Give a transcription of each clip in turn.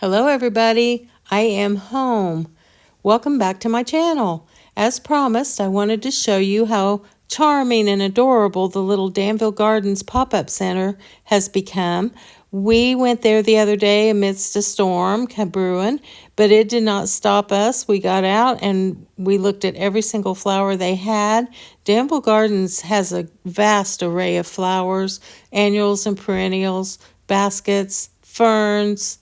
Hello everybody, I am home. Welcome back to my channel. As promised, I wanted to show you how charming and adorable the little Danville Gardens pop-up center has become. We went there the other day amidst a storm brewing, but it did not stop us. We got out and we looked at every single flower they had. Danville Gardens has a vast array of flowers, annuals and perennials, baskets, ferns,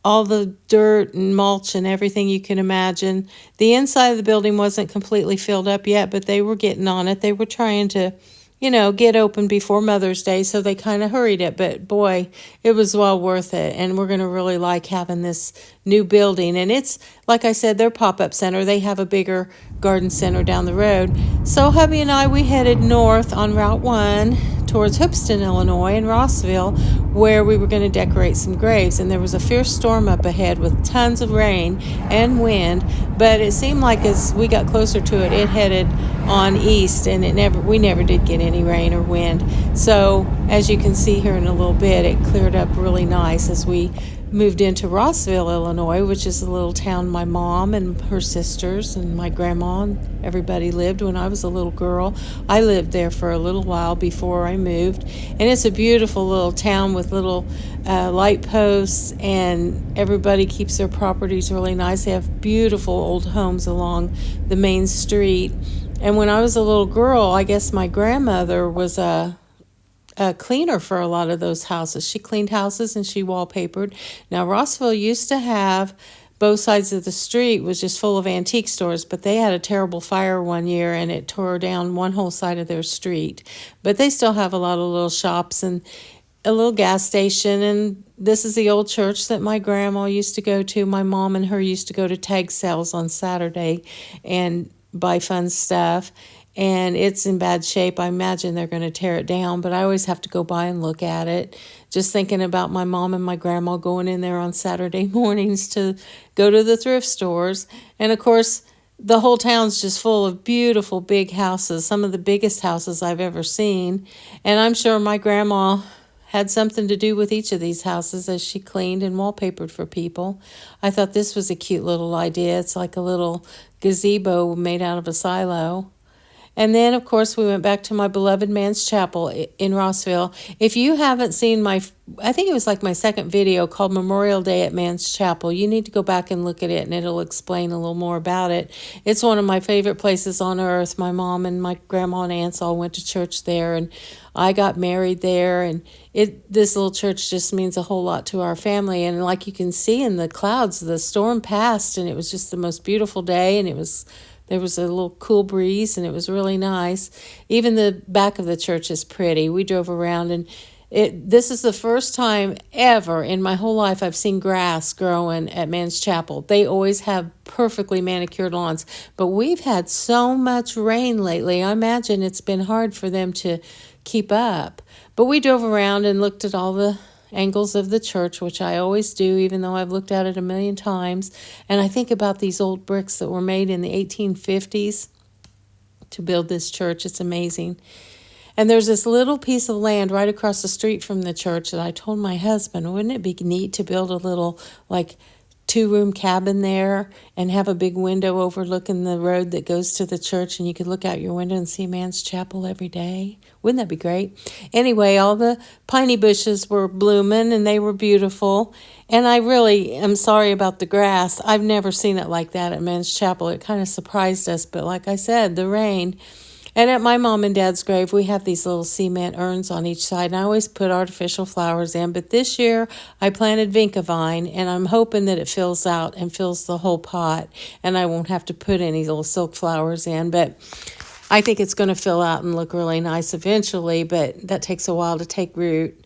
all the dirt and mulch and everything you can imagine. The inside of the building wasn't completely filled up yet, but they were getting on it. They were trying to, get open before Mother's Day, so they kind of hurried it. But boy, it was well worth it, and we're going to really like having this new building. And it's, like I said, their pop-up center. They have a bigger garden center down the road. So hubby and I, we headed north on Route 1 towards Hoopeston, Illinois, and Rossville, where we were going to decorate some graves. And there was a fierce storm up ahead with tons of rain and wind, but it seemed like as we got closer to it, it headed on east, and we never did get any rain or wind. So as you can see here in a little bit, it cleared up really nice as we moved into Rossville, Illinois, which is a little town my mom and her sisters and my grandma and everybody lived when I was a little girl. I lived there for a little while before I moved, and it's a beautiful little town with little light posts, and everybody keeps their properties really nice. They have beautiful old homes along the main street. And when I was a little girl, I guess my grandmother was a cleaner for a lot of those houses. She cleaned houses and she wallpapered. Now, Rossville used to have both sides of the street was just full of antique stores, but they had a terrible fire one year and it tore down one whole side of their street. But they still have a lot of little shops and a little gas station, and this is the old church that my grandma used to go to. My mom and her used to go to tag sales on Saturday and buy fun stuff. And it's in bad shape. I imagine they're going to tear it down, but I always have to go by and look at it. Just thinking about my mom and my grandma going in there on Saturday mornings to go to the thrift stores. And of course, the whole town's just full of beautiful big houses, some of the biggest houses I've ever seen. And I'm sure my grandma had something to do with each of these houses as she cleaned and wallpapered for people. I thought this was a cute little idea. It's like a little gazebo made out of a silo. And then, of course, we went back to my beloved Man's Chapel in Rossville. If you haven't seen I think it was like my second video called Memorial Day at Man's Chapel, you need to go back and look at it, and it'll explain a little more about it. It's one of my favorite places on earth. My mom and my grandma and aunts all went to church there, and I got married there. And this little church just means a whole lot to our family. And like you can see in the clouds, the storm passed, and it was just the most beautiful day, and there was a little cool breeze, and it was really nice. Even the back of the church is pretty. We drove around, and this is the first time ever in my whole life I've seen grass growing at Man's Chapel. They always have perfectly manicured lawns, but we've had so much rain lately. I imagine it's been hard for them to keep up. But we drove around and looked at all the angles of the church, which I always do, even though I've looked at it a million times. And I think about these old bricks that were made in the 1850s to build this church. It's amazing. And there's this little piece of land right across the street from the church that I told my husband, wouldn't it be neat to build a little, like, two-room cabin there and have a big window overlooking the road that goes to the church, and you could look out your window and see Man's Chapel every day? Wouldn't that be great? Anyway, all the piney bushes were blooming, and they were beautiful. And I really am sorry about the grass. I've never seen it like that at Man's Chapel. It kind of surprised us, but like I said, the rain. And at my mom and dad's grave, we have these little cement urns on each side, and I always put artificial flowers in. But this year, I planted vinca vine, and I'm hoping that it fills out and fills the whole pot, and I won't have to put any little silk flowers in. But I think it's going to fill out and look really nice eventually, but that takes a while to take root.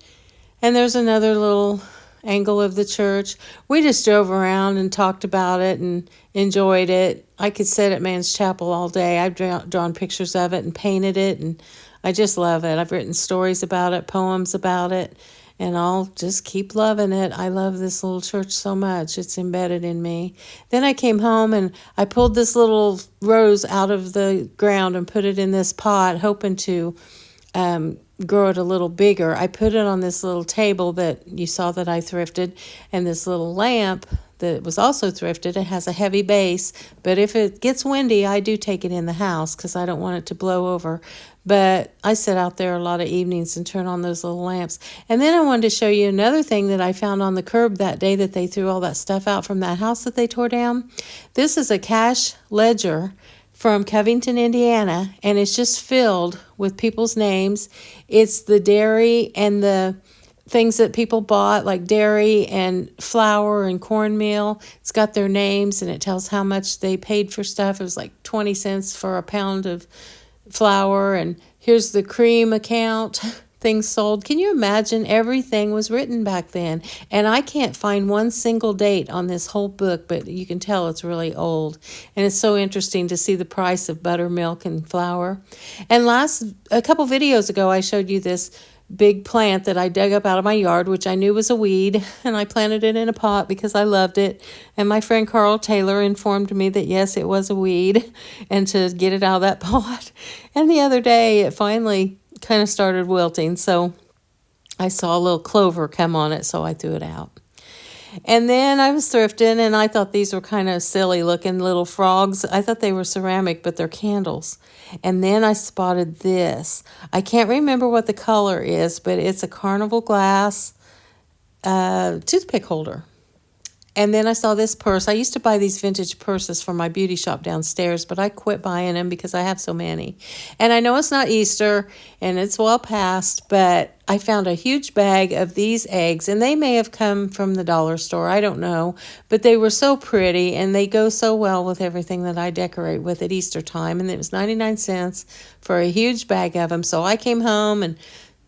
And there's another little angle of the church. We just drove around and talked about it and enjoyed it. I could sit at Man's Chapel all day. I've drawn pictures of it and painted it, and I just love it. I've written stories about it, poems about it, and I'll just keep loving it. I love this little church so much. It's embedded in me. Then I came home and I pulled this little rose out of the ground and put it in this pot, hoping to grow it a little bigger, I put it on this little table that you saw that I thrifted, and this little lamp that was also thrifted. It has a heavy base, but if it gets windy, I do take it in the house because I don't want it to blow over. But I sit out there a lot of evenings and turn on those little lamps. And then I wanted to show you another thing that I found on the curb that day that they threw all that stuff out from that house that they tore down. This is a cash ledger from Covington, Indiana, and it's just filled with people's names. It's the dairy and the things that people bought, like dairy and flour and cornmeal. It's got their names, and it tells how much they paid for stuff. It was like 20 cents for a pound of flour, and here's the cream account. Things sold. Can you imagine? Everything was written back then. And I can't find one single date on this whole book, but you can tell it's really old. And it's so interesting to see the price of buttermilk and flour. And a couple videos ago, I showed you this big plant that I dug up out of my yard, which I knew was a weed, and I planted it in a pot because I loved it. And my friend Carl Taylor informed me that yes, it was a weed, and to get it out of that pot. And the other day, it finally kind of started wilting, so I saw a little clover come on it, so I threw it out. And then I was thrifting, and I thought these were kind of silly looking little frogs. I thought they were ceramic, but they're candles. And then I spotted this. I can't remember what the color is, but it's a Carnival Glass toothpick holder. And then I saw this purse. I used to buy these vintage purses from my beauty shop downstairs, but I quit buying them because I have so many. And I know it's not Easter, and it's well past, but I found a huge bag of these eggs, and they may have come from the dollar store. I don't know, but they were so pretty, and they go so well with everything that I decorate with at Easter time. And it was 99 cents for a huge bag of them. So I came home and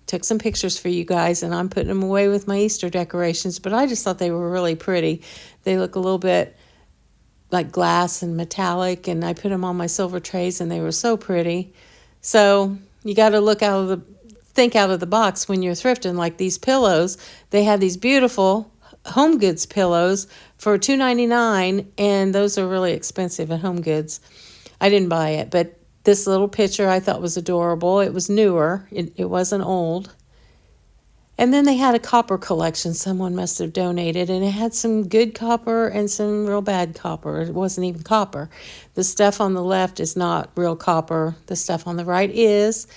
took some pictures for you guys, and I'm putting them away with my Easter decorations, but I just thought they were really pretty. They look a little bit like glass and metallic, and I put them on my silver trays, and they were so pretty. So you got to think out of the box when you're thrifting. Like these pillows, they had these beautiful Home Goods pillows for $2.99, and those are really expensive at Home Goods. I didn't buy it, but this little picture I thought was adorable. It was newer. It wasn't old. And then they had a copper collection someone must have donated, and it had some good copper and some real bad copper. It wasn't even copper. The stuff on the left is not real copper. The stuff on the right is.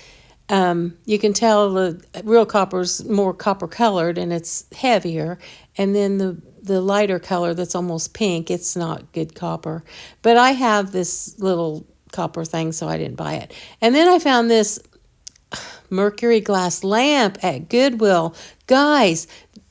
You can tell the real copper's more copper colored, and it's heavier. And then the lighter color that's almost pink, it's not good copper. But I have this little copper thing, so I didn't buy it. And then I found this mercury glass lamp at Goodwill. Guys,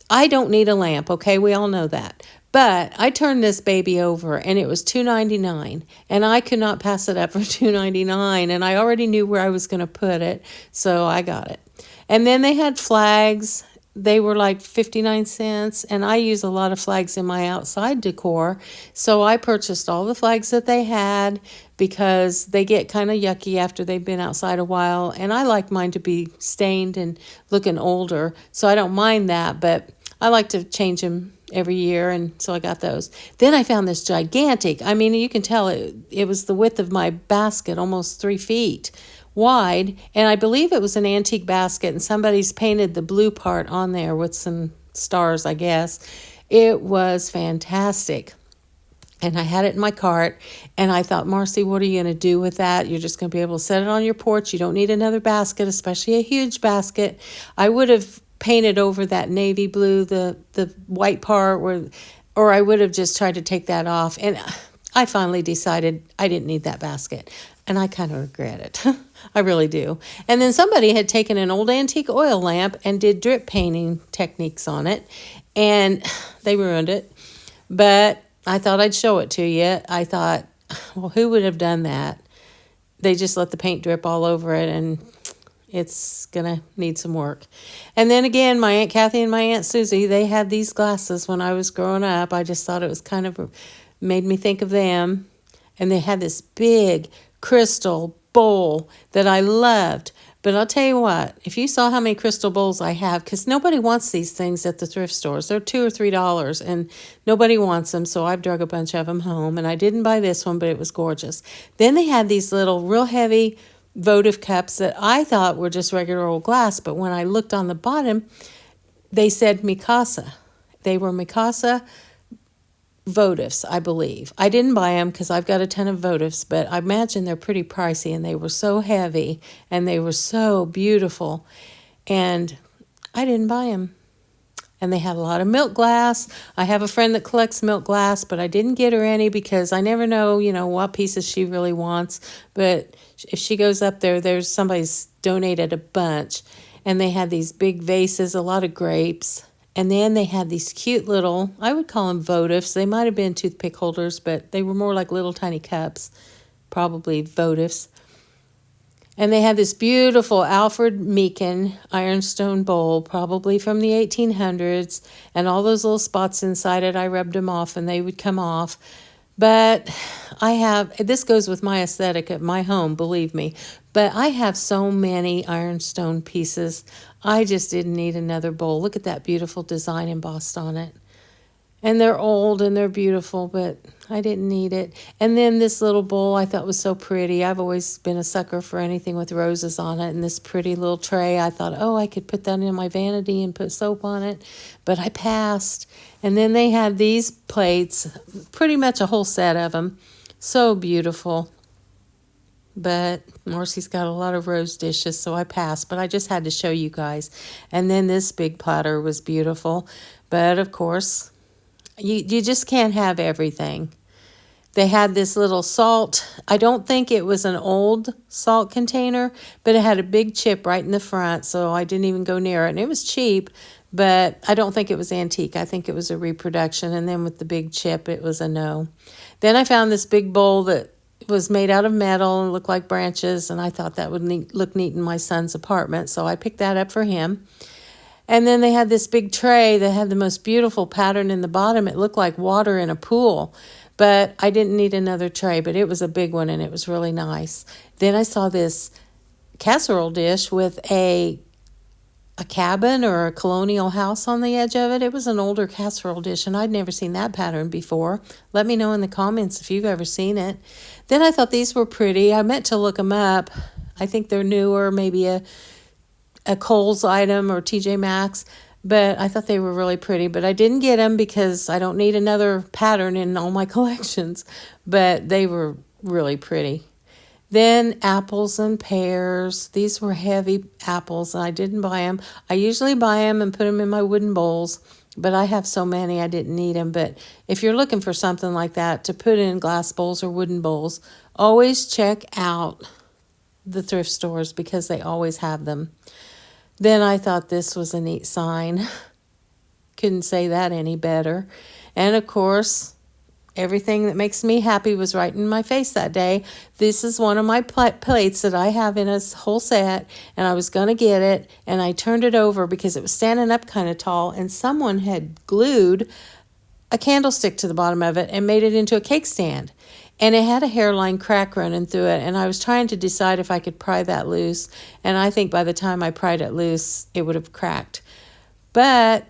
I don't need a lamp, okay? We all know that. But I turned this baby over, and it was $2.99, and I could not pass it up for $2.99, and I already knew where I was going to put it, so I got it. And then they had flags. They were like 59 cents, and I use a lot of flags in my outside decor, so I purchased all the flags that they had because they get kind of yucky after they've been outside a while, and I like mine to be stained and looking older, so I don't mind that, but I like to change them every year, and so I got those. Then I found this gigantic, I mean, you can tell it was the width of my basket, almost 3 feet wide, and I believe it was an antique basket, and somebody's painted the blue part on there with some stars, I guess. It was fantastic. And I had it in my cart, and I thought, Marcy, what are you going to do with that? You're just going to be able to set it on your porch. You don't need another basket, especially a huge basket. I would have painted over that navy blue, the white part, or I would have just tried to take that off. And I finally decided I didn't need that basket, and I kind of regret it. I really do. And then somebody had taken an old antique oil lamp and did drip painting techniques on it, and they ruined it. But I thought I'd show it to you. I thought, well, who would have done that? They just let the paint drip all over it, and it's going to need some work. And then again, my Aunt Kathy and my Aunt Susie, they had these glasses when I was growing up. I just thought it was kind of made me think of them. And they had this big crystal bowl that I loved. But I'll tell you what, if you saw how many crystal bowls I have, because nobody wants these things at the thrift stores. They're $2 or $3, and nobody wants them, so I've drug a bunch of them home. And I didn't buy this one, but it was gorgeous. Then they had these little real heavy votive cups that I thought were just regular old glass, but when I looked on the bottom, they said Mikasa. They were Mikasa votives, I believe. I didn't buy them because I've got a ton of votives, but I imagine they're pretty pricey, and they were so heavy and they were so beautiful, and I didn't buy them. And they had a lot of milk glass. I have a friend that collects milk glass, but I didn't get her any because I never know, what pieces she really wants. But if she goes up there, there's somebody's donated a bunch. And they had these big vases, a lot of grapes. And then they had these cute little, I would call them votives. They might have been toothpick holders, but they were more like little tiny cups, probably votives. And they had this beautiful Alfred Meekin ironstone bowl, probably from the 1800s. And all those little spots inside it, I rubbed them off and they would come off. But this goes with my aesthetic at my home, believe me. But I have so many ironstone pieces. I just didn't need another bowl. Look at that beautiful design embossed on it. And they're old and they're beautiful, but I didn't need it. And then this little bowl I thought was so pretty. I've always been a sucker for anything with roses on it. And this pretty little tray, I thought, I could put that in my vanity and put soap on it. But I passed. And then they had these plates, pretty much a whole set of them. So beautiful. But Marcy's got a lot of rose dishes, so I passed. But I just had to show you guys. And then this big platter was beautiful. But, of course, you just can't have everything. They had this little salt. I don't think it was an old salt container, but it had a big chip right in the front, so I didn't even go near it. And it was cheap, but I don't think it was antique. I think it was a reproduction. And then with the big chip, it was a no. Then I found this big bowl that was made out of metal and looked like branches, and I thought that would look neat in my son's apartment, so I picked that up for him. And then they had this big tray that had the most beautiful pattern in the bottom. It looked like water in a pool, but I didn't need another tray, but it was a big one and it was really nice. Then I saw this casserole dish with a cabin or a colonial house on the edge of it. It was an older casserole dish, and I'd never seen that pattern before. Let me know in the comments if you've ever seen it. Then I thought these were pretty. I meant to look them up. I think they're newer, maybe a Kohl's item or TJ Maxx, but I thought they were really pretty. But I didn't get them because I don't need another pattern in all my collections, but they were really pretty. Then apples and pears. These were heavy apples, and I didn't buy them. I usually buy them and put them in my wooden bowls, but I have so many I didn't need them. But if you're looking for something like that to put in glass bowls or wooden bowls, always check out the thrift stores because they always have them. Then I thought this was a neat sign. Couldn't say that any better. And of course, everything that makes me happy was right in my face that day. This is one of my plates that I have in a whole set, and I was going to get it, and I turned it over because it was standing up kind of tall, and someone had glued a candlestick to the bottom of it and made it into a cake stand. And it had a hairline crack running through it, and I was trying to decide if I could pry that loose, and I think by the time I pried it loose, it would have cracked. But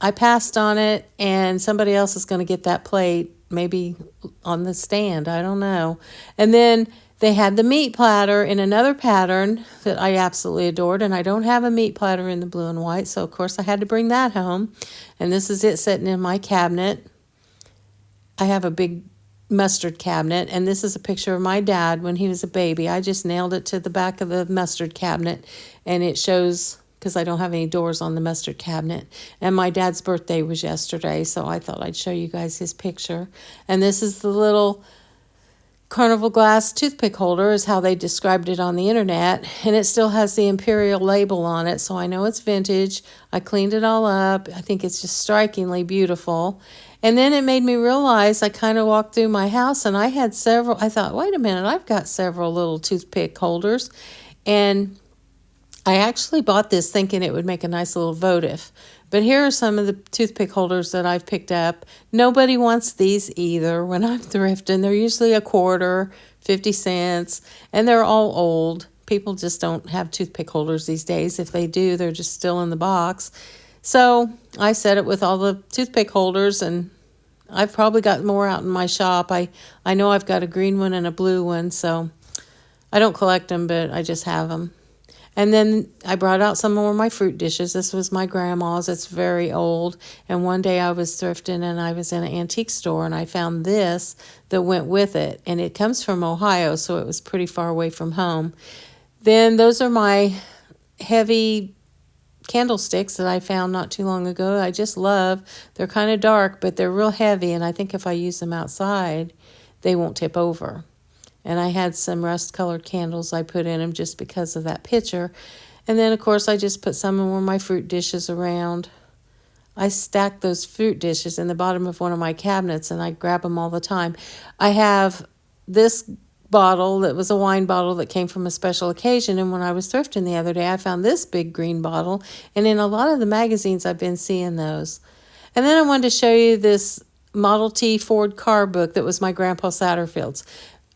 I passed on it, and somebody else is going to get that plate, maybe on the stand, I don't know. And then they had the meat platter in another pattern that I absolutely adored, and I don't have a meat platter in the blue and white, so of course I had to bring that home. And this is it sitting in my cabinet. I have a big mustard cabinet, and this is a picture of my dad when he was a baby. I just nailed it to the back of the mustard cabinet, and it shows, because I don't have any doors on the mustard cabinet, and my dad's birthday was yesterday, so I thought I'd show you guys his picture. And this is the little Carnival Glass toothpick holder, is how they described it on the internet, and it still has the Imperial label on it, so I know it's vintage. I cleaned it all up. I think it's just strikingly beautiful. And then it made me realize, I kind of walked through my house and I had several. I thought, wait a minute, I've got several little toothpick holders. And I actually bought this thinking it would make a nice little votive. But here are some of the toothpick holders that I've picked up. Nobody wants these either when I'm thrifting. They're usually a quarter, 50 cents, and they're all old. People just don't have toothpick holders these days. If they do, they're just still in the box. So I set it with all the toothpick holders, and I've probably got more out in my shop. I know I've got a green one and a blue one, so I don't collect them, but I just have them. And then I brought out some more of my fruit dishes. This was my grandma's. It's very old. And one day I was thrifting and I was in an antique store and I found this that went with it. And it comes from Ohio, so it was pretty far away from home. Then those are my heavy candlesticks that I found not too long ago. I just love. They're kind of dark, but they're real heavy. And I think if I use them outside, they won't tip over. And I had some rust-colored candles I put in them just because of that picture. And then, of course, I just put some of my fruit dishes around. I stack those fruit dishes in the bottom of one of my cabinets, and I grab them all the time. I have this bottle that was a wine bottle that came from a special occasion, and when I was thrifting the other day, I found this big green bottle, and in a lot of the magazines, I've been seeing those. And then I wanted to show you this Model T Ford car book that was my Grandpa Satterfield's.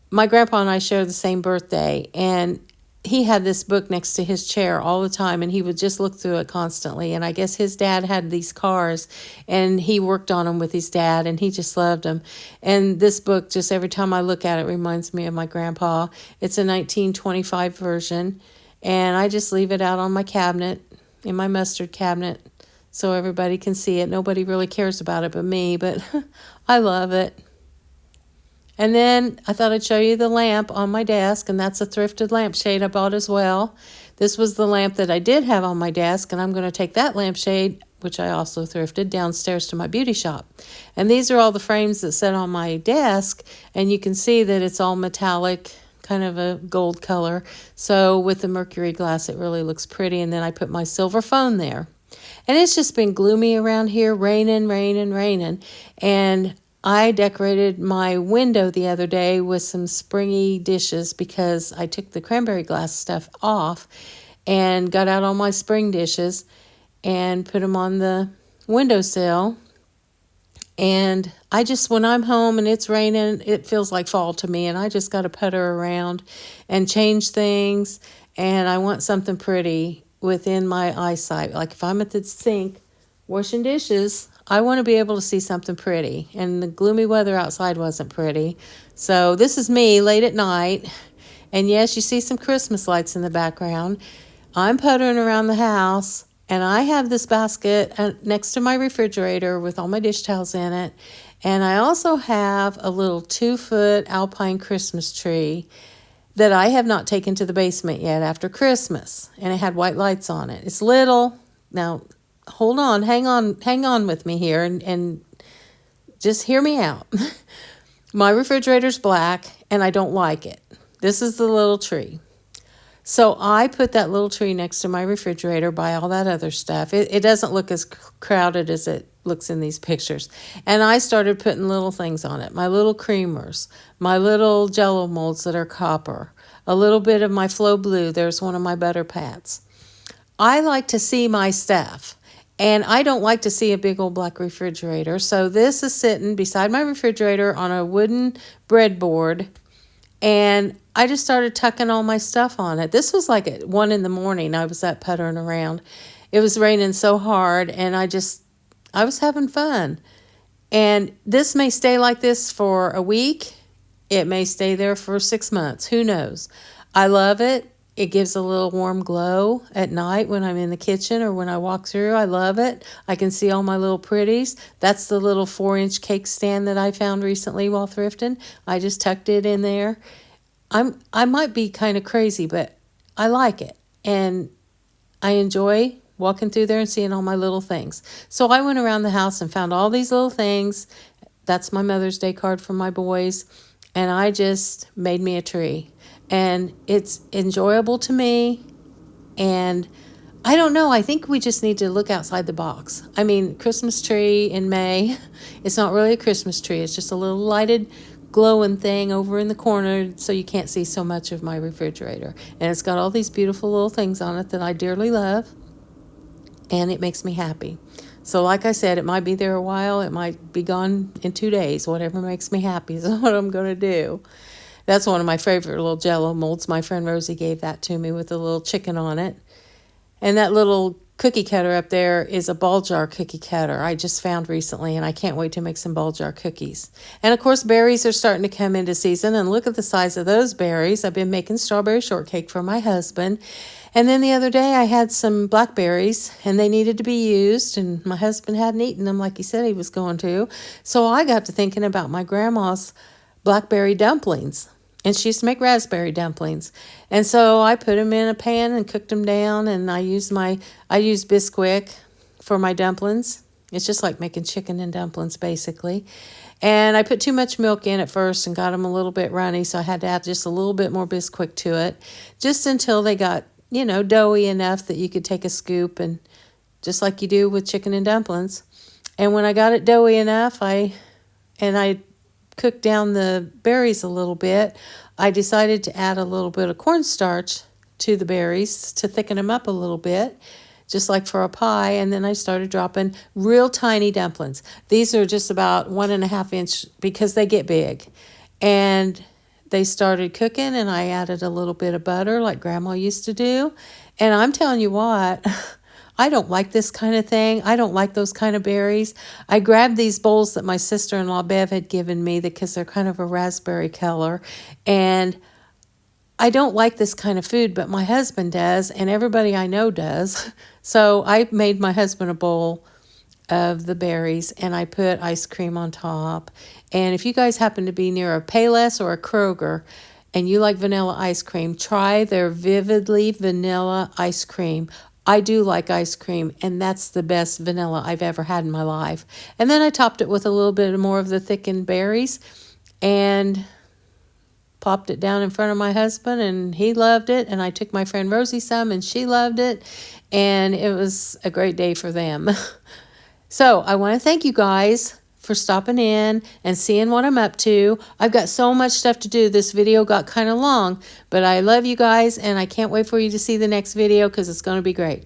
My grandpa and I share the same birthday, and he had this book next to his chair all the time, and he would just look through it constantly. And I guess his dad had these cars, and he worked on them with his dad, and he just loved them. And this book, just every time I look at it, reminds me of my grandpa. It's a 1925 version, and I just leave it out on my cabinet, in my mustard cabinet, so everybody can see it. Nobody really cares about it but me, but I love it. And then I thought I'd show you the lamp on my desk, and that's a thrifted lampshade I bought as well. This was the lamp that I did have on my desk, and I'm going to take that lampshade, which I also thrifted, downstairs to my beauty shop. And these are all the frames that sit on my desk, and you can see that it's all metallic, kind of a gold color. So with the mercury glass, it really looks pretty. And then I put my silver phone there. And it's just been gloomy around here, raining. And I decorated my window the other day with some springy dishes because I took the cranberry glass stuff off and got out all my spring dishes and put them on the windowsill. And I just, when I'm home and it's raining, it feels like fall to me, and I just got to putter around and change things, and I want something pretty within my eyesight. Like if I'm at the sink washing dishes, I want to be able to see something pretty, and the gloomy weather outside wasn't pretty. So this is me late at night, and yes, you see some Christmas lights in the background. I'm puttering around the house, and I have this basket next to my refrigerator with all my dish towels in it, and I also have a little 2-foot alpine Christmas tree that I have not taken to the basement yet after Christmas, and it had white lights on it. It's little. Now, hold on, hang on with me here and just hear me out. My refrigerator's black and I don't like it. This is the little tree. So I put that little tree next to my refrigerator by all that other stuff. It doesn't look as crowded as it looks in these pictures. And I started putting little things on it. My little creamers, my little Jell-O molds that are copper, a little bit of my Flow Blue. There's one of my butter pats. I like to see my stuff. And I don't like to see a big old black refrigerator. So this is sitting beside my refrigerator on a wooden breadboard. And I just started tucking all my stuff on it. This was like at 1 a.m. I was up puttering around. It was raining so hard, and I was having fun. And this may stay like this for a week. It may stay there for 6 months. Who knows? I love it. It gives a little warm glow at night when I'm in the kitchen or when I walk through. I love it. I can see all my little pretties. That's the little 4-inch cake stand that I found recently while thrifting. I just tucked it in there. I might be kind of crazy, but I like it. And I enjoy walking through there and seeing all my little things. So I went around the house and found all these little things. That's my Mother's Day card for my boys. And I just made me a tree. And it's enjoyable to me, and I don't know, I think we just need to look outside the box. I mean, Christmas tree in May, it's not really a Christmas tree, it's just a little lighted glowing thing over in the corner so you can't see so much of my refrigerator. And it's got all these beautiful little things on it that I dearly love, and it makes me happy. So like I said, it might be there a while, it might be gone in 2 days. Whatever makes me happy is what I'm going to do. That's one of my favorite little Jell-O molds. My friend Rosie gave that to me with a little chicken on it. And that little cookie cutter up there is a ball jar cookie cutter I just found recently, and I can't wait to make some ball jar cookies. And of course, berries are starting to come into season, and look at the size of those berries. I've been making strawberry shortcake for my husband. And then the other day I had some blackberries, and they needed to be used, and my husband hadn't eaten them like he said he was going to. So I got to thinking about my grandma's blackberry dumplings. And she used to make raspberry dumplings. And so I put them in a pan and cooked them down, and I used Bisquick for my dumplings. It's just like making chicken and dumplings, basically. And I put too much milk in at first and got them a little bit runny, so I had to add just a little bit more Bisquick to it, just until they got, doughy enough that you could take a scoop, and just like you do with chicken and dumplings. And when I got it doughy enough, I cooked down the berries a little bit, I decided to add a little bit of cornstarch to the berries to thicken them up a little bit, just like for a pie. And then I started dropping real tiny dumplings. These are just about 1.5 inch because they get big. And they started cooking, and I added a little bit of butter like Grandma used to do. And I'm telling you what, I don't like this kind of thing. I don't like those kind of berries. I grabbed these bowls that my sister-in-law Bev had given me because they're kind of a raspberry color. And I don't like this kind of food, but my husband does, and everybody I know does. So I made my husband a bowl of the berries, and I put ice cream on top. And if you guys happen to be near a Payless or a Kroger and you like vanilla ice cream, try their Vividly Vanilla ice cream. I do like ice cream, and that's the best vanilla I've ever had in my life. And then I topped it with a little bit more of the thickened berries and popped it down in front of my husband, and he loved it. And I took my friend Rosie some, and she loved it. And it was a great day for them. So I want to thank you guys for stopping in and seeing what I'm up to. I've got so much stuff to do. This video got kind of long, but I love you guys, and I can't wait for you to see the next video because it's going to be great.